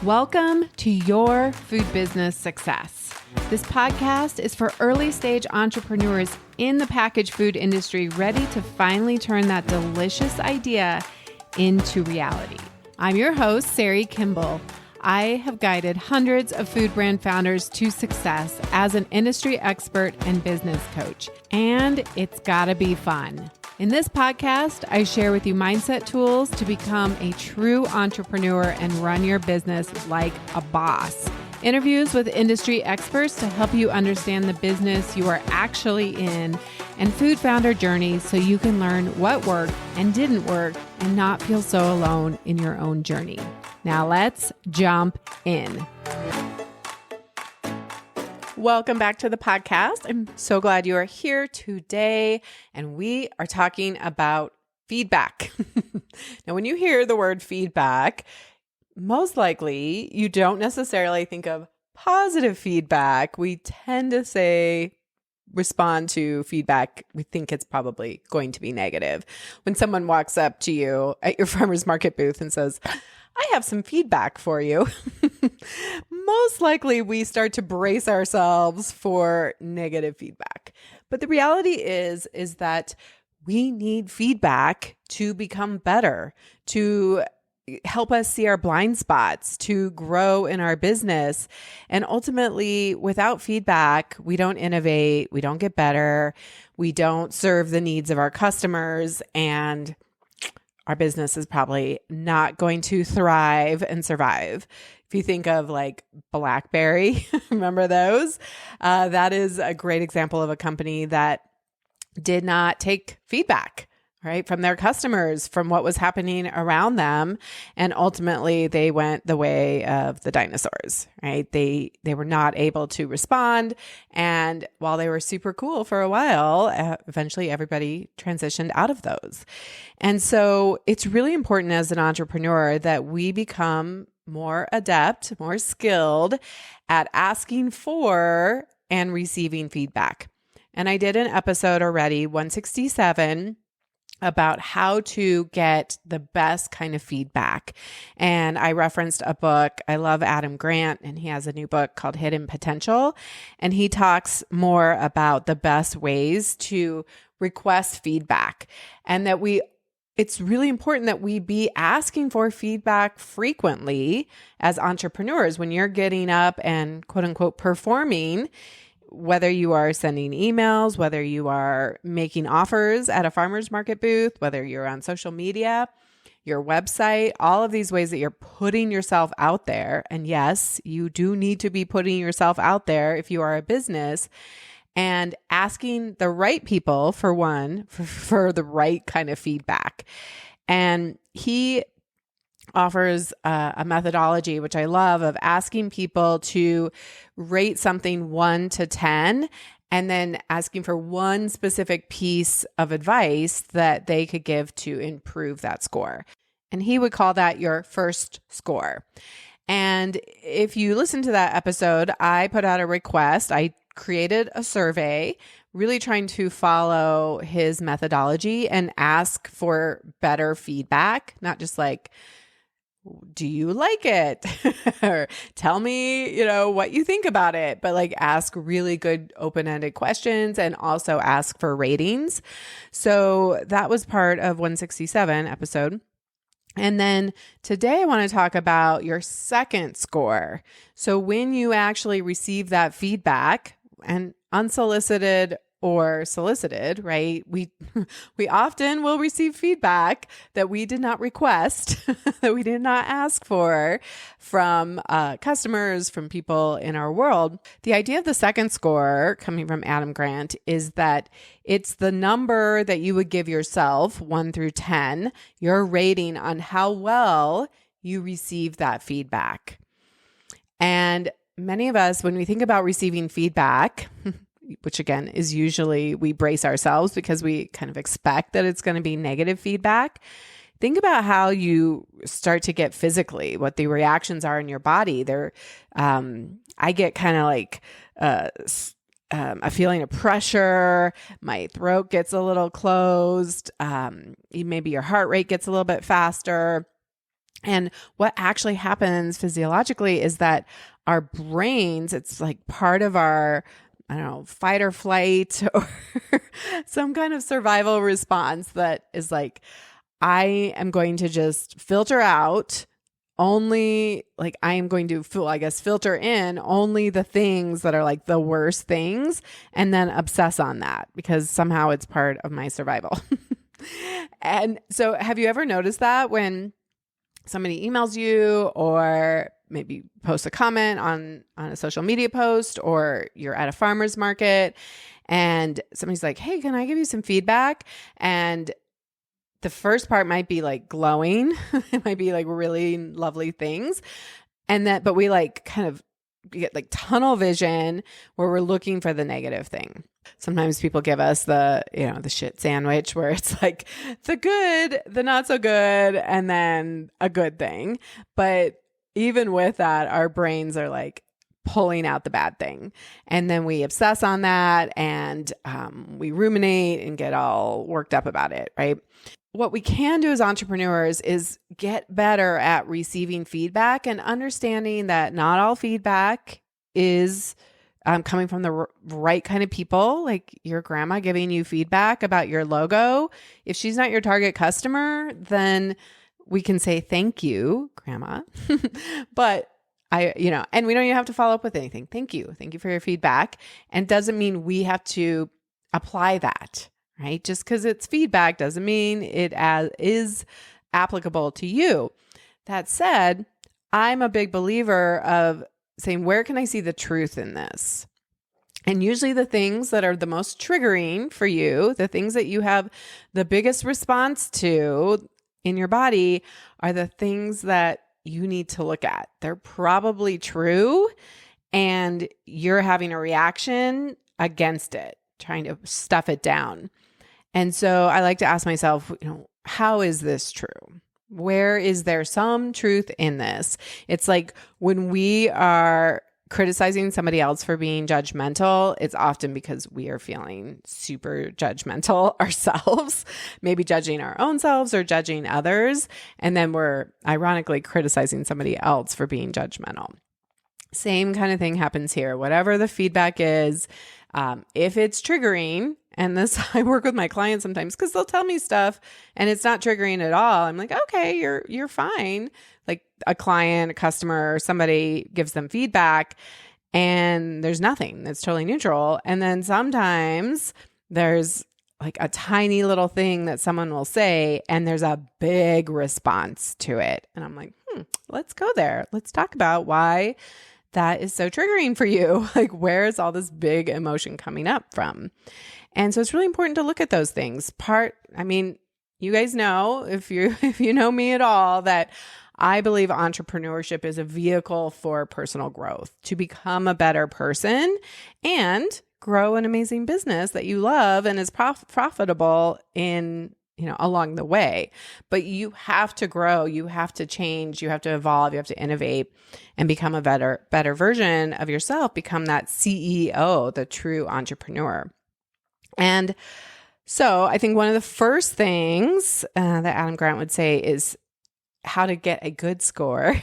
Welcome to Your Food Business Success. This podcast is for early stage entrepreneurs in the packaged food industry ready to finally turn that delicious idea into reality. I'm your host, Sari, Kimbell. I have guided hundreds of food brand founders to success as an industry expert and business coach, and it's gotta be fun. In this podcast, I share with you mindset tools to become a true entrepreneur and run your business like a boss. Interviews with industry experts to help you understand the business you are actually in, and food founder journeys so you can learn what worked and didn't work and not feel so alone in your own journey. Now let's jump in. Welcome back to the podcast. I'm so glad you are here today, and we are talking about feedback. Now, when you hear the word feedback, most likely you don't necessarily think of positive feedback. We tend to respond to feedback, we think it's probably going to be negative. When someone walks up to you at your farmer's market booth and says, I have some feedback for you. Most likely we start to brace ourselves for negative feedback. But the reality is that we need feedback to become better, to help us see our blind spots, to grow in our business. And ultimately, without feedback, we don't innovate, we don't get better, we don't serve the needs of our customers, and our business is probably not going to thrive and survive. If you think of like BlackBerry, remember those? That is a great example of a company that did not take feedback, right, from their customers, from what was happening around them. And ultimately they went the way of the dinosaurs, right? They were not able to respond. And while they were super cool for a while, eventually everybody transitioned out of those. And so it's really important as an entrepreneur that we become more adept, more skilled at asking for and receiving feedback. And I did an episode already, 167, about how to get the best kind of feedback. And I referenced a book. I love Adam Grant, and he has a new book called Hidden Potential. And he talks more about the best ways to request feedback, and that it's really important that we be asking for feedback frequently as entrepreneurs. When you're getting up and quote unquote performing, whether you are sending emails, whether you are making offers at a farmer's market booth, whether you're on social media, your website, all of these ways that you're putting yourself out there. And yes, you do need to be putting yourself out there if you are a business, and asking the right people for the right kind of feedback. And he offers a methodology, which I love, of asking people to rate something 1 to 10, and then asking for one specific piece of advice that they could give to improve that score. And he would call that your first score. And if you listen to that episode, I put out a request. I created a survey, really trying to follow his methodology and ask for better feedback, not just like, do you like it? Or tell me, what you think about it, but like ask really good open-ended questions and also ask for ratings. So that was part of 167 episode. And then today I want to talk about your second score. So when you actually receive that feedback, and unsolicited or solicited, right? We often will receive feedback that we did not request, that we did not ask for from customers, from people in our world. The idea of the second score, coming from Adam Grant, is that it's the number that you would give yourself, 1 through 10, your rating on how well you receive that feedback. And many of us, when we think about receiving feedback, which again is usually we brace ourselves because we kind of expect that it's going to be negative feedback. Think about how you start to get physically, what the reactions are in your body. I get kind of like a feeling of pressure. My throat gets a little closed. Maybe your heart rate gets a little bit faster. And what actually happens physiologically is that our brains, it's like part of our, I don't know, fight or flight or some kind of survival response that is like, I am going to just filter out only, like, I am going to, filter in only the things that are like the worst things and then obsess on that because somehow it's part of my survival. And so have you ever noticed that when somebody emails you or maybe posts a comment on a social media post, or you're at a farmer's market and somebody's like, hey, can I give you some feedback? And the first part might be like glowing. It might be like really lovely things. But we like kind of get like tunnel vision where we're looking for the negative thing. Sometimes people give us the shit sandwich where it's like the good, the not so good, and then a good thing. But even with that, our brains are like pulling out the bad thing. And then we obsess on that and we ruminate and get all worked up about it, right? What we can do as entrepreneurs is get better at receiving feedback and understanding that not all feedback is coming from the right kind of people, like your grandma giving you feedback about your logo. If she's not your target customer, then we can say, thank you, grandma. But and we don't even have to follow up with anything. Thank you. Thank you for your feedback. And doesn't mean we have to apply that, right? Just because it's feedback doesn't mean it is applicable to you. That said, I'm a big believer of saying, where can I see the truth in this? And usually the things that are the most triggering for you, the things that you have the biggest response to in your body are the things that you need to look at. They're probably true and you're having a reaction against it, trying to stuff it down. And so I like to ask myself, how is this true? Where is there some truth in this? It's like when we are criticizing somebody else for being judgmental, it's often because we are feeling super judgmental ourselves, maybe judging our own selves or judging others. And then we're ironically criticizing somebody else for being judgmental. Same kind of thing happens here. Whatever the feedback is, if it's triggering, and this, I work with my clients sometimes because they'll tell me stuff and it's not triggering at all. I'm like, okay, you're fine. Like a client, a customer, or somebody gives them feedback and there's nothing. It's totally neutral. And then sometimes there's like a tiny little thing that someone will say and there's a big response to it. And I'm like, let's go there. Let's talk about why that is so triggering for you. Like, where is all this big emotion coming up from? And so it's really important to look at those things. You guys know, if you know me at all, that I believe entrepreneurship is a vehicle for personal growth, to become a better person and grow an amazing business that you love and is profitable in, along the way. But you have to grow, you have to change, you have to evolve, you have to innovate and become a better version of yourself, become that CEO, the true entrepreneur. And so I think one of the first things that Adam Grant would say is how to get a good score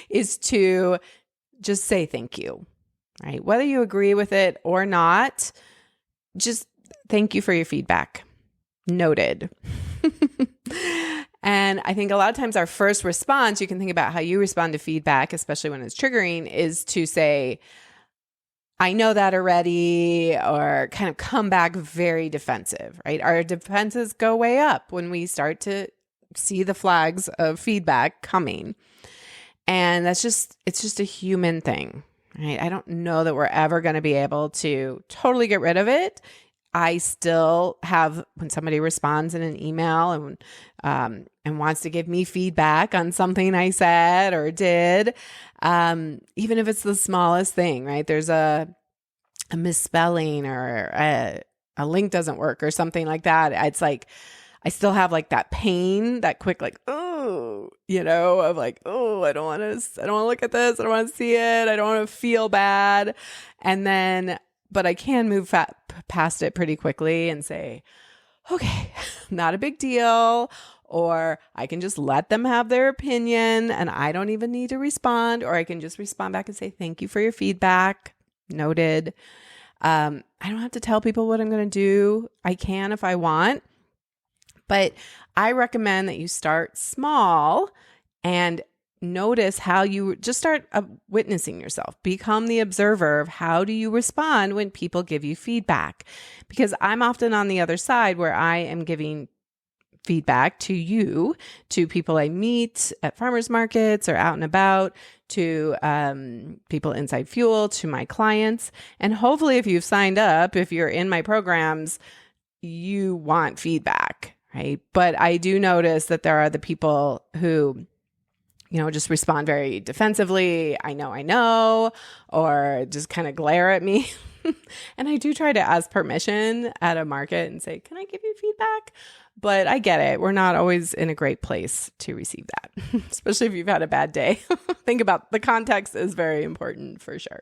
is to just say thank you, right? Whether you agree with it or not, just thank you for your feedback. Noted. And I think a lot of times our first response, you can think about how you respond to feedback, especially when it's triggering, is to say, I know that already, or kind of come back very defensive, right? Our defenses go way up when we start to see the flags of feedback coming. And it's just a human thing, right? I don't know that we're ever going to be able to totally get rid of it. I still have, when somebody responds in an email and wants to give me feedback on something I said or did, even if it's the smallest thing, right? There's a misspelling or a link doesn't work or something like that. It's like, I still have like that pain, that quick, like, oh, of like, oh, I don't want to look at this. I don't want to see it. I don't want to feel bad. But I can move past it pretty quickly and say, okay, not a big deal. or I can just let them have their opinion and I don't even need to respond, or I can just respond back and say, thank you for your feedback. Noted. I don't have to tell people what I'm going to do. I can if I want, but I recommend that you start small and notice how you just start witnessing yourself. Become the observer of how do you respond when people give you feedback? Because I'm often on the other side where I am giving feedback to you, to people I meet at farmers markets or out and about, to people inside Fuel, to my clients. And hopefully if you've signed up, if you're in my programs, you want feedback, right? But I do notice that there are the people who just respond very defensively. I know, or just kind of glare at me. And I do try to ask permission at a market and say, can I give you feedback? But I get it. We're not always in a great place to receive that, especially if you've had a bad day. Think about the context is very important for sure.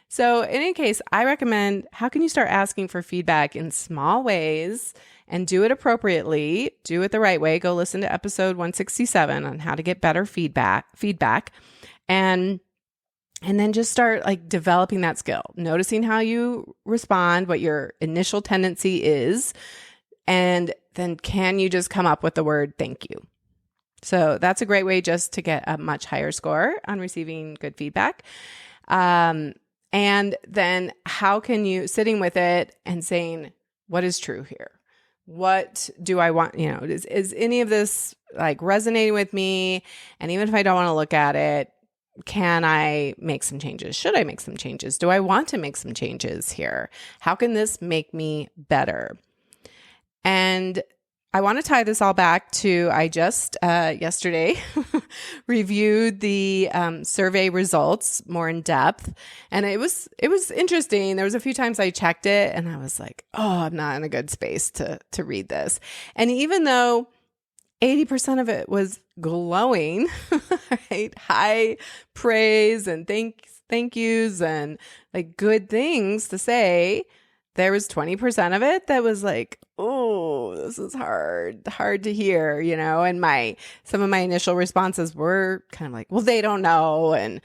So in any case, I recommend, how can you start asking for feedback in small ways and do it appropriately, do it the right way? Go listen to episode 167 on how to get better feedback. And then just start developing that skill, noticing how you respond, what your initial tendency is. And then can you just come up with the word thank you? So that's a great way just to get a much higher score on receiving good feedback. And then how can you, sitting with it and saying, what is true here? What do I want? Is any of this resonating with me? And even if I don't want to look at it, can I make some changes? Should I make some changes? Do I want to make some changes here? How can this make me better? And I want to tie this all back to, I just yesterday reviewed the survey results more in depth. And it was interesting. There was a few times I checked it and I was like, oh, I'm not in a good space to read this. And even though 80% of it was glowing, right? High praise and thank yous and good things to say, there was 20% of it that was oh, this is hard to hear, and some of my initial responses were kind of well, they don't know. And,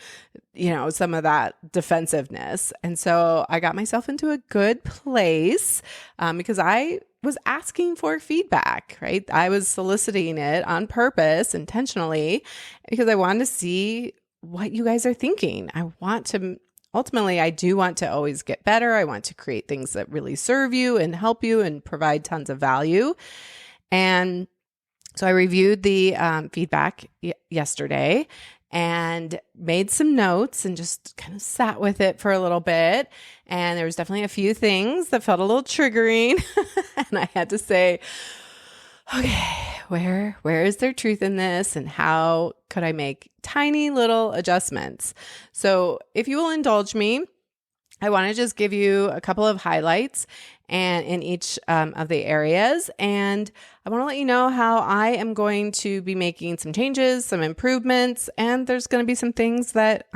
some of that defensiveness. And so I got myself into a good place because I was asking for feedback, right? I was soliciting it on purpose, intentionally, because I wanted to see what you guys are thinking. Ultimately, I do want to always get better. I want to create things that really serve you and help you and provide tons of value. And so I reviewed the feedback yesterday and made some notes and just kind of sat with it for a little bit. And there was definitely a few things that felt a little triggering. And I had to say, okay, where is there truth in this? And how could I make tiny little adjustments? So if you will indulge me, I want to just give you a couple of highlights and in each of the areas. And I want to let you know how I am going to be making some changes, some improvements, and there's going to be some things that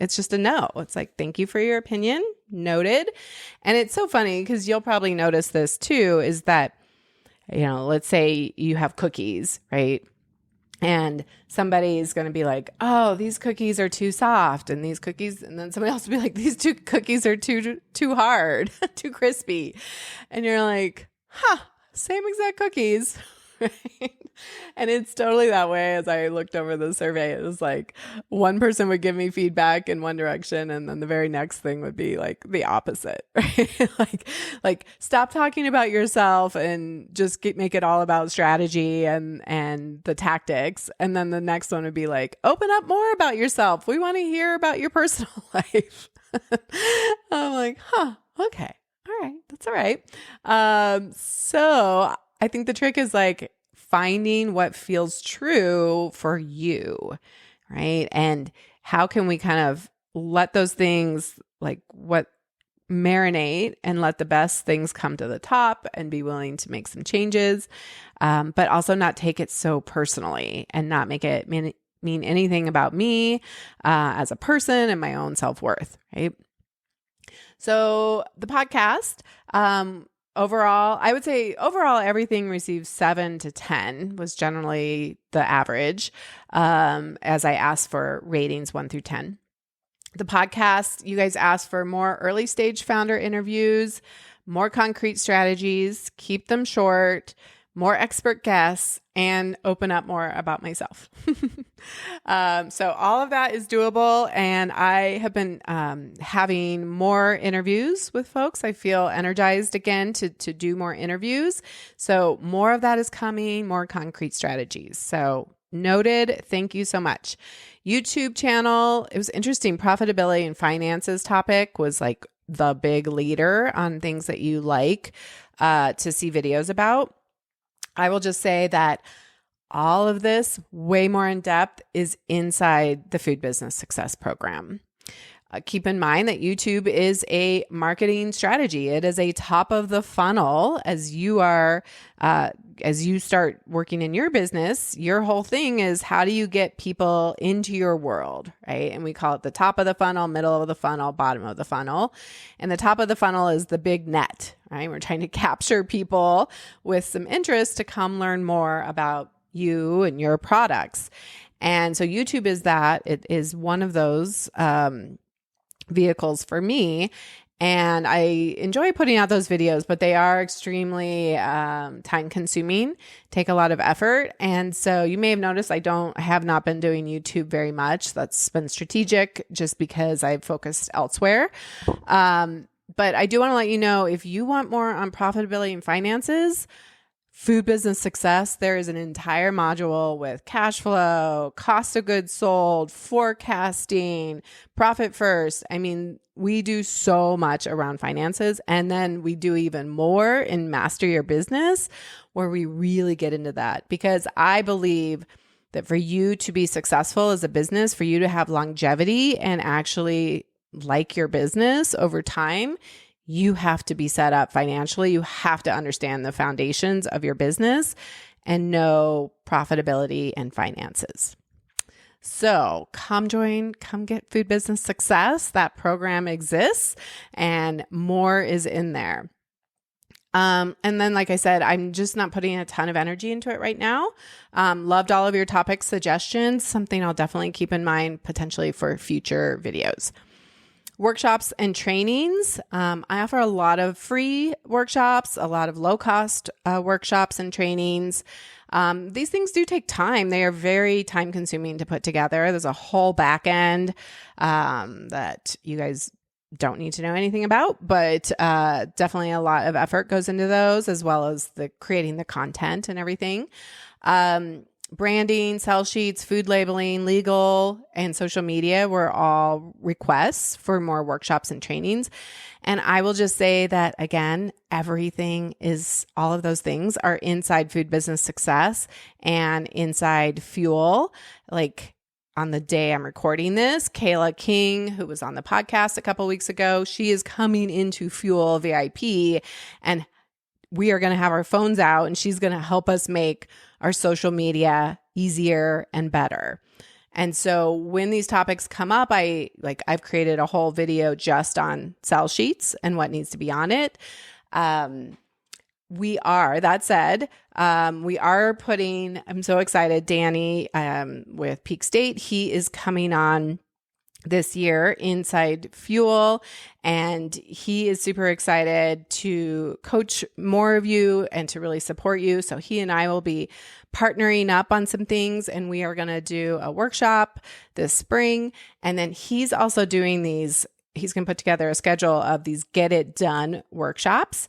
it's just a no. It's thank you for your opinion, noted. And it's so funny because you'll probably notice this too, is that let's say you have cookies, right? And somebody's going to be oh, these cookies are too soft, and these cookies, and then somebody else will be these two cookies are too hard, too crispy. And you're same exact cookies, right? And it's totally that way. As I looked over the survey, it was one person would give me feedback in one direction, and then the very next thing would be the opposite, right? Stop talking about yourself and just make it all about strategy and the tactics. And then the next one would be open up more about yourself. We want to hear about your personal life. I'm okay. All right. That's all right. So I think the trick is finding what feels true for you, right? And how can we kind of let those things what marinate and let the best things come to the top and be willing to make some changes, but also not take it so personally and not make it mean anything about me as a person and my own self-worth, right? So the podcast, overall, I would say overall everything received 7 to 10 was generally the average, as I asked for ratings 1 through 10. The podcast, you guys asked for more early stage founder interviews, more concrete strategies, keep them short, more expert guests, and open up more about myself. So all of that is doable. And I have been having more interviews with folks. I feel energized again to do more interviews. So more of that is coming, more concrete strategies. So noted. Thank you so much. YouTube channel. It was interesting. Profitability and finances topic was like the big leader on things that you like to see videos about. I will just say that all of this, way more in depth, is inside the Food Business Success Program. Keep in mind that YouTube is a marketing strategy. It is a top of the funnel as you start working in your business. Your whole thing is how do you get people into your world, right? And we call it the top of the funnel, middle of the funnel, bottom of the funnel. And the top of the funnel is the big net, right? We're trying to capture people with some interest to come learn more about you and your products. And so YouTube is that. It is one of those vehicles for me. And I enjoy putting out those videos, but they are extremely time consuming, take a lot of effort. And so you may have noticed I have not been doing YouTube very much. That's been strategic just because I've focused elsewhere. But I do want to let you know, if you want more on profitability and finances, Food Business Success, there is an entire module with cash flow, cost of goods sold, forecasting, profit first. I mean, we do so much around finances, and then we do even more in Master Your Business, where we really get into that, because I believe that for you to be successful as a business, for you to have longevity and actually like your business over time, you have to be set up financially. You have to understand the foundations of your business and know profitability and finances. So come get Food Business Success. That program exists and more is in there. And then, like I said, I'm just not putting a ton of energy into it right now. Loved all of your topic suggestions, something I'll definitely keep in mind potentially for future videos. Workshops and trainings. I offer a lot of free workshops, a lot of low-cost workshops and trainings. These things do take time. They are very time-consuming to put together. There's a whole back end that you guys don't need to know anything about, but definitely a lot of effort goes into those, as well as creating the content and everything. Branding, sell sheets, food labeling, legal, and social media were all requests for more workshops and trainings. And I will just say that, again, all of those things are inside Food Business Success and inside Fuel. Like on the day I'm recording this, Kayla King, who was on the podcast a couple weeks ago, she is coming into Fuel VIP, and we are going to have our phones out, and she's going to help us make our social media easier and better. And so when these topics come up, I've created a whole video just on sell sheets and what needs to be on it. We are putting, I'm so excited, Danny with Peak State, he is coming on this year inside Fuel, and he is super excited to coach more of you and to really support you. So he and I will be partnering up on some things, and we are going to do a workshop this spring. And then he's also doing he's going to put together a schedule of these Get It Done workshops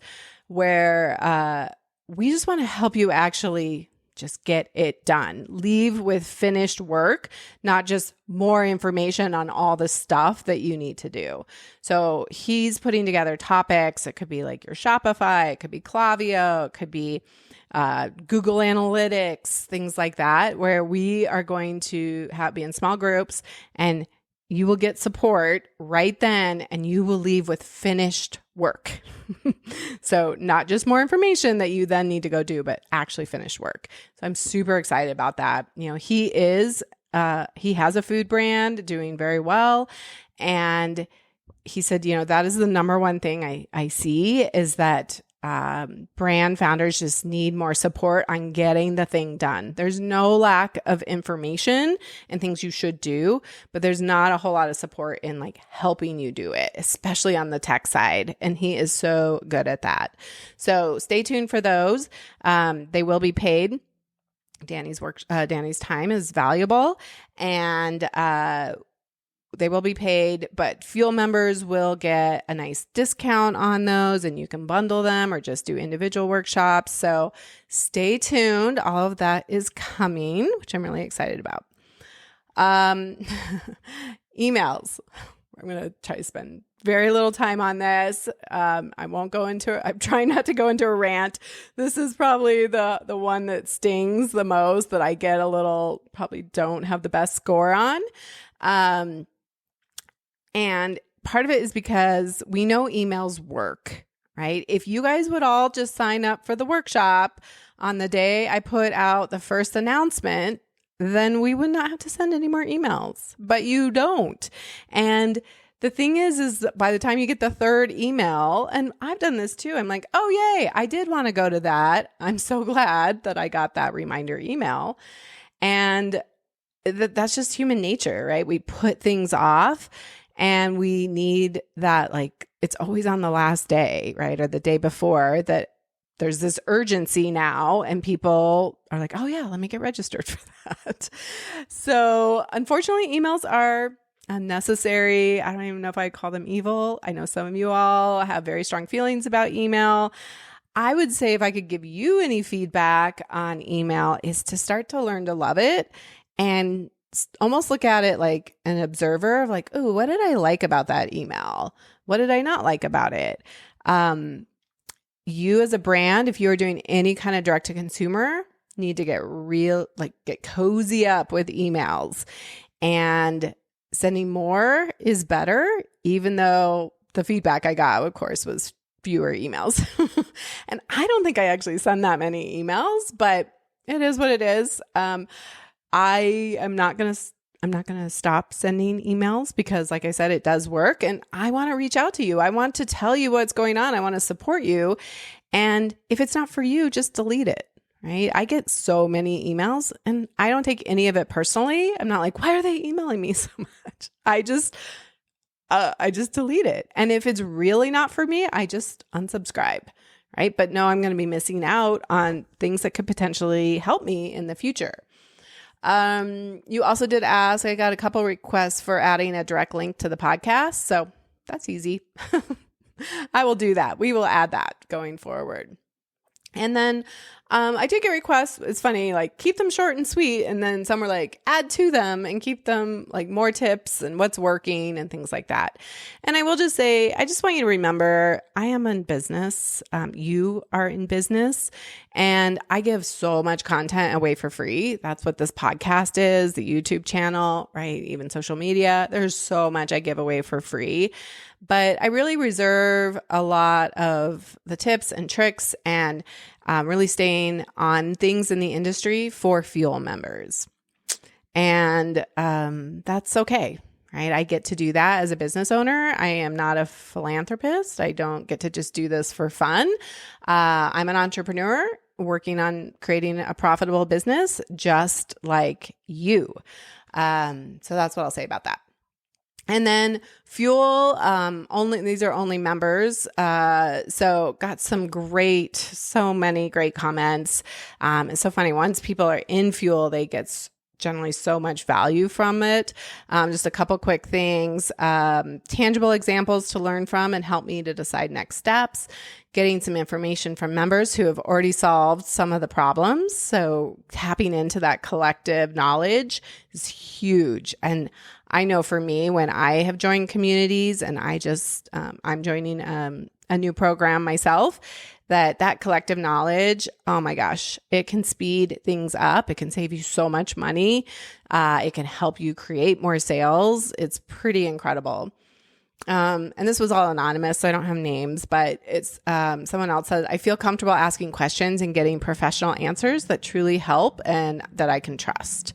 where we just want to help you actually just get it done. Leave with finished work, not just more information on all the stuff that you need to do. So he's putting together topics. It could be like your Shopify, it could be Klaviyo, it could be Google Analytics, things like that, where we are going to be in small groups, and you will get support right then, and you will leave with finished work. So not just more information that you then need to go do, but actually finished work. So I'm super excited about that. You know, he has a food brand doing very well. And he said, that is the number one thing I see is that brand founders just need more support on getting the thing done. There's no lack of information and things you should do, but there's not a whole lot of support in like helping you do it, especially on the tech side. And he is so good at that. So stay tuned for those. They will be paid. Danny's time is valuable, and they will be paid, but Fuel members will get a nice discount on those, and you can bundle them or just do individual workshops. So stay tuned. All of that is coming, which I'm really excited about. Emails. I'm going to try to spend very little time on this. I'm trying not to go into a rant. This is probably the one that stings the most, that I get probably don't have the best score on. And part of it is because we know emails work, right? If you guys would all just sign up for the workshop on the day I put out the first announcement, then we would not have to send any more emails, but you don't. And the thing is by the time you get the third email, and I've done this too, I'm like, oh, yay, I did want to go to that. I'm so glad that I got that reminder email. And that's just human nature, right? We put things off. And we need that, like, it's always on the last day, right? Or the day before, that there's this urgency now, and people are like, oh yeah, let me get registered for that. So unfortunately, emails are unnecessary. I don't even know if I call them evil. I know some of you all have very strong feelings about email. I would say if I could give you any feedback on email is to start to learn to love it and almost look at it like an observer of like, oh, what did I like about that email? What did I not like about it? You as a brand, if you're doing any kind of direct to consumer, need to get cozy up with emails, and sending more is better, even though the feedback I got, of course, was fewer emails. And I don't think I actually send that many emails, but it is what it is. I'm not going to stop sending emails because, like I said, it does work, and I want to reach out to you. I want to tell you what's going on. I want to support you. And if it's not for you, just delete it, right? I get so many emails, and I don't take any of it personally. I'm not like, why are they emailing me so much? I just delete it. And if it's really not for me, I just unsubscribe, right? But no, I'm going to be missing out on things that could potentially help me in the future. You also did ask, I got a couple requests for adding a direct link to the podcast. So that's easy. I will do that. We will add that going forward. And then I did get requests. It's funny, like keep them short and sweet. And then some were like add to them and keep them like more tips and what's working and things like that. And I will just say, I just want you to remember, I am in business. You are in business, and I give so much content away for free. That's what this podcast is, the YouTube channel, right? Even social media. There's so much I give away for free. But I really reserve a lot of the tips and tricks and really staying on things in the industry for Fuel members. And that's okay, right? I get to do that as a business owner. I am not a philanthropist. I don't get to just do this for fun. I'm an entrepreneur working on creating a profitable business just like you. So that's what I'll say about that. And then Fuel, these are only members. So got so many great comments. It's so funny. Once people are in Fuel, they get generally so much value from it. Just a couple quick things, tangible examples to learn from and help me to decide next steps, getting some information from members who have already solved some of the problems. So tapping into that collective knowledge is huge. And I know for me, when I have joined communities and I'm joining a new program myself, that collective knowledge, oh my gosh, it can speed things up. It can save you so much money. It can help you create more sales. It's pretty incredible. And this was all anonymous, so I don't have names, but it's someone else said, I feel comfortable asking questions and getting professional answers that truly help and that I can trust.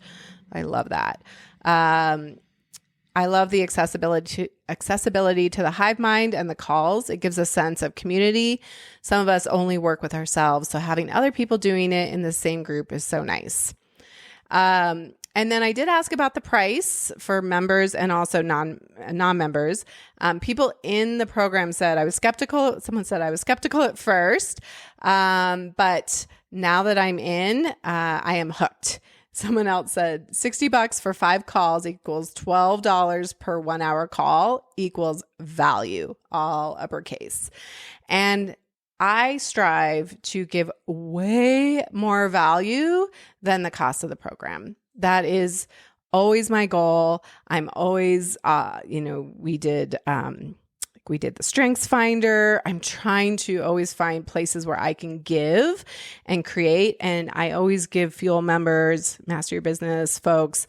I love that. I love the accessibility to the hive mind and the calls. It gives a sense of community. Some of us only work with ourselves, so having other people doing it in the same group is so nice. And then I did ask about the price for members and also non-members. People in the program said I was skeptical. Someone said I was skeptical at first, but now that I'm in, I am hooked. Someone else said $60 for 5 calls equals $12 per 1 hour call equals value, all uppercase. And I strive to give way more value than the cost of the program. That is always my goal. I'm always, we did the Strengths Finder. I'm trying to always find places where I can give and create. And I always give Fuel members, Master Your Business folks,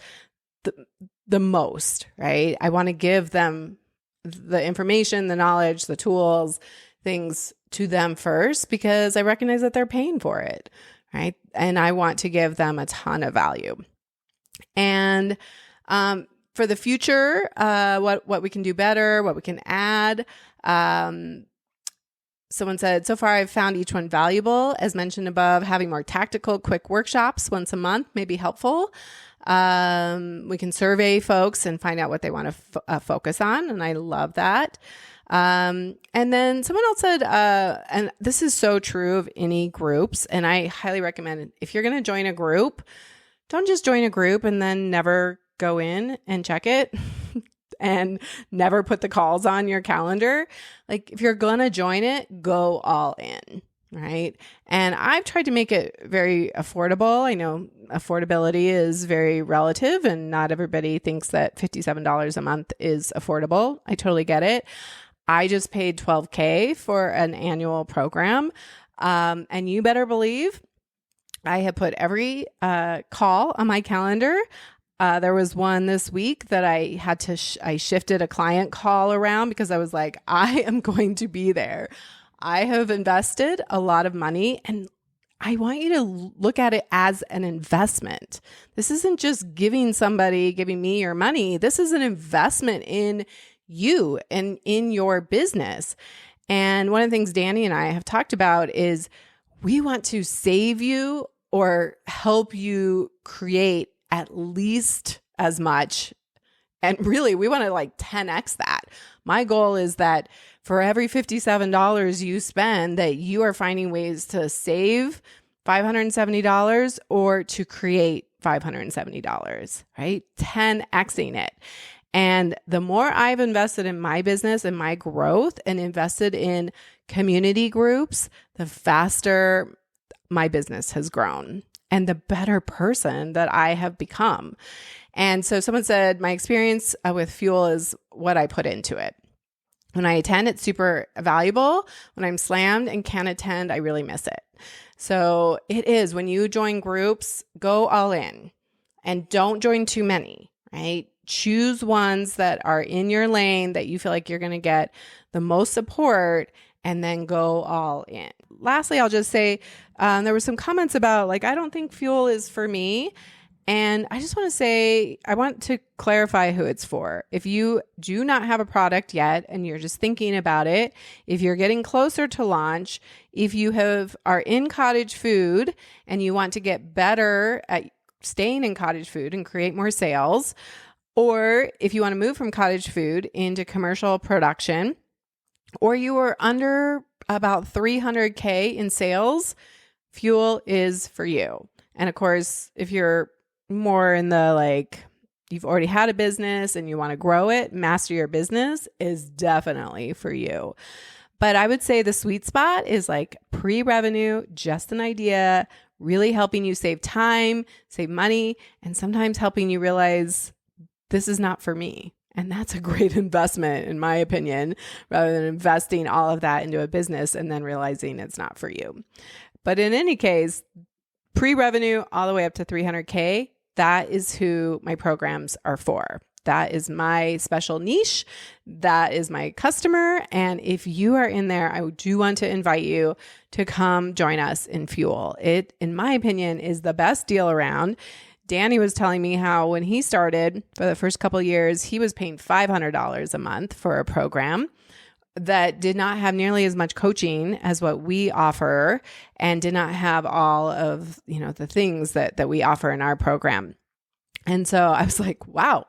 the most, right? I want to give them the information, the knowledge, the tools, things to them first because I recognize that they're paying for it, right? And I want to give them a ton of value. And for the future, what we can do better, what we can add. Someone said, so far I've found each one valuable. As mentioned above, having more tactical, quick workshops once a month may be helpful. We can survey folks and find out what they want to focus on. And I love that. And then someone else said, and this is so true of any groups, and I highly recommend if you're going to join a group, don't just join a group and then never go in and check it and never put the calls on your calendar. Like if you're going to join it, go all in, right? And I've tried to make it very affordable. I know affordability is very relative and not everybody thinks that $57 a month is affordable. I totally get it. I just paid $12,000 for an annual program. And you better believe I have put every call on my calendar. There was one this week that I had to, I shifted a client call around because I was like, I am going to be there. I have invested a lot of money and I want you to look at it as an investment. This isn't just giving me your money. This is an investment in you and in your business. And one of the things Danny and I have talked about is we want to save you or help you create at least as much. And really, we want to like 10x that. My goal is that for every $57 you spend, that you are finding ways to save $570 or to create $570, right? 10xing it. And the more I've invested in my business and my growth and invested in community groups, the faster my business has grown and the better person that I have become. And so someone said, my experience with Fuel is what I put into it. When I attend, it's super valuable. When I'm slammed and can't attend, I really miss it. So it is, when you join groups, go all in and don't join too many, right? Choose ones that are in your lane that you feel like you're going to get the most support and then go all in. Lastly, I'll just say there were some comments about like, I don't think Fuel is for me. And I just want to say, I want to clarify who it's for. If you do not have a product yet and you're just thinking about it, if you're getting closer to launch, if you are in cottage food and you want to get better at staying in cottage food and create more sales, or if you want to move from cottage food into commercial production, or you are under about $300,000 in sales, Fuel is for you. And of course, if you're more in the like, you've already had a business and you want to grow it, Master Your Business is definitely for you. But I would say the sweet spot is like pre-revenue, just an idea, really helping you save time, save money, and sometimes helping you realize this is not for me. And that's a great investment, in my opinion, rather than investing all of that into a business and then realizing it's not for you. But in any case, pre-revenue all the way up to $300,000, that is who my programs are for. That is my special niche. That is my customer. And if you are in there, I do want to invite you to come join us in Fuel. It, in my opinion, is the best deal around. Danny was telling me how when he started for the first couple of years, he was paying $500 a month for a program that did not have nearly as much coaching as what we offer and did not have all of, the things that we offer in our program. And so I was like, wow,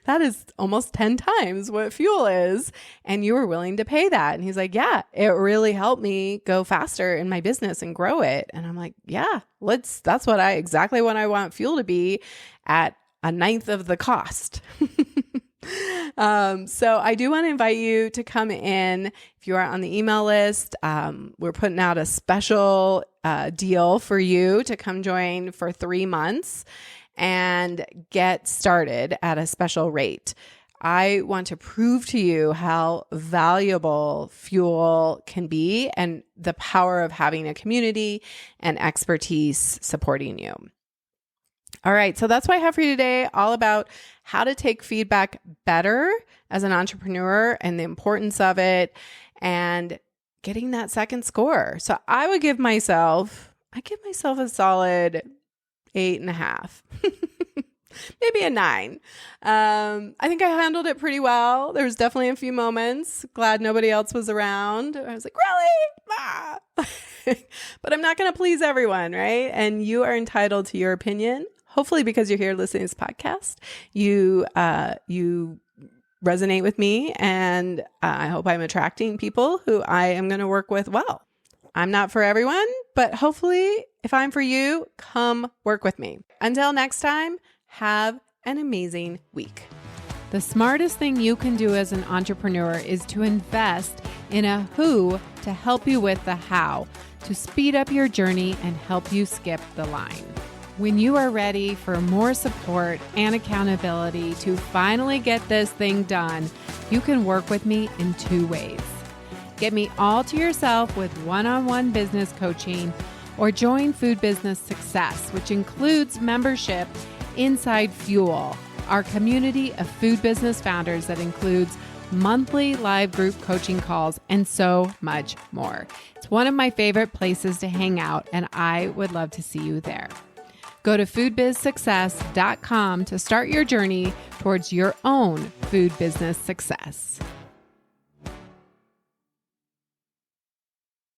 that is almost 10 times what fuel is. And you were willing to pay that. And he's like, yeah, it really helped me go faster in my business and grow it. And I'm like, yeah, that's exactly what I want fuel to be at a ninth of the cost. So I do want to invite you to come in. If you are on the email list, we're putting out a special deal for you to come join for 3 months and get started at a special rate. I want to prove to you how valuable fuel can be and the power of having a community and expertise supporting you. All right, so that's what I have for you today, all about how to take feedback better as an entrepreneur and the importance of it and getting that second score. So I give myself a solid 8.5, maybe a 9. I think I handled it pretty well. There was definitely a few moments. Glad nobody else was around. I was like, really? Ah. But I'm not going to please everyone, right? And you are entitled to your opinion. Hopefully, because you're here listening to this podcast, you resonate with me, and I hope I'm attracting people who I am going to work with well. I'm not for everyone, but hopefully, if I'm for you, come work with me. Until next time, have an amazing week. The smartest thing you can do as an entrepreneur is to invest in a who to help you with the how, to speed up your journey and help you skip the line. When you are ready for more support and accountability to finally get this thing done, you can work with me in 2 ways. Get me all to yourself with one-on-one business coaching, or join Food Business Success, which includes membership inside Fuel, our community of food business founders that includes monthly live group coaching calls and so much more. It's one of my favorite places to hang out, and I would love to see you there. Go to foodbizsuccess.com to start your journey towards your own food business success.